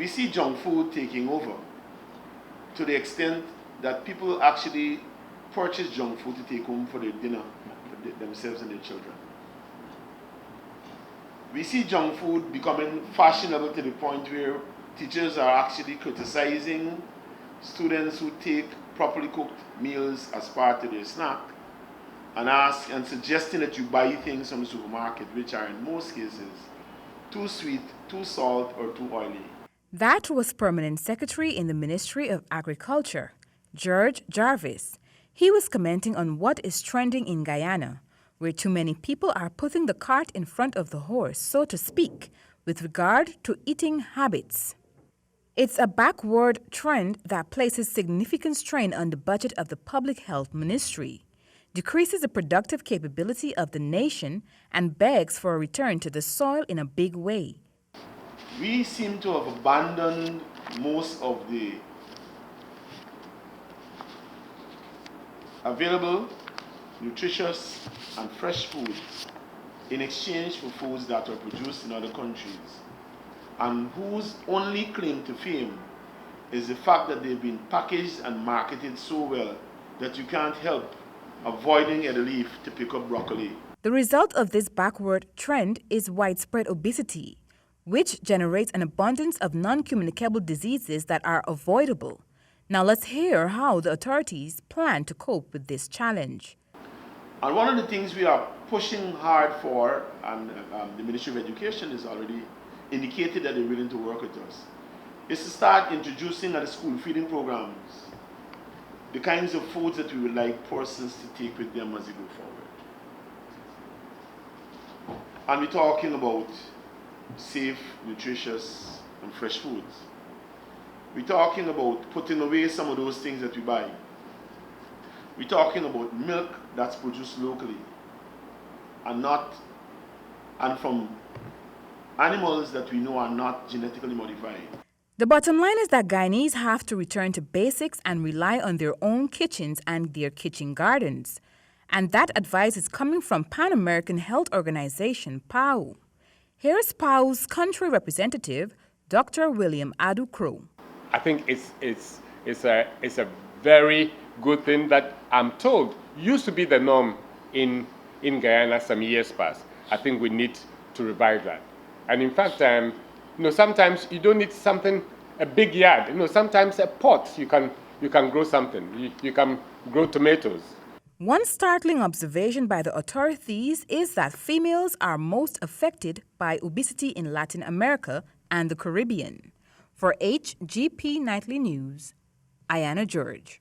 we see junk food taking over to the extent that people actually purchase junk food to take home for their dinner, for themselves and their children. We see junk food becoming fashionable to the point where teachers are actually criticizing students who take properly cooked meals as part of their snack and suggesting that you buy things from the supermarket which are in most cases too sweet, too salt, or too oily. That was Permanent Secretary in the Ministry of Agriculture, George Jarvis. He was commenting on what is trending in Guyana, where too many people are putting the cart in front of the horse, so to speak, with regard to eating habits. It's a backward trend that places significant strain on the budget of the Public Health Ministry, decreases the productive capability of the nation, and begs for a return to the soil in a big way. We seem to have abandoned most of the available, nutritious, and fresh foods in exchange for foods that are produced in other countries, and whose only claim to fame is the fact that they've been packaged and marketed so well that you can't help avoiding at a leaf to pick up broccoli. The result of this backward trend is widespread obesity, which generates an abundance of non-communicable diseases that are avoidable. Now let's hear how the authorities plan to cope with this challenge. And one of the things we are pushing hard for, and the Ministry of Education has already indicated that they're willing to work with us, is to start introducing at the school feeding programs the kinds of foods that we would like persons to take with them as they go forward. And we're talking about safe, nutritious, and fresh foods. We're talking about putting away some of those things that we buy. We're talking about milk that's produced locally and from animals that we know are not genetically modified. The bottom line is that Guyanese have to return to basics and rely on their own kitchens and their kitchen gardens. And that advice is coming from Pan American Health Organization, PAHO. Here's PAHO's country representative, Dr. William Adu Crow. I think it's a very good thing that I'm told used to be the norm in Guyana some years past. I think we need to revive that. And in fact, sometimes you don't need a big yard. Sometimes a pot, you can grow something. You can grow tomatoes. One startling observation by the authorities is that females are most affected by obesity in Latin America and the Caribbean. For HGP Nightly News, Ayana George.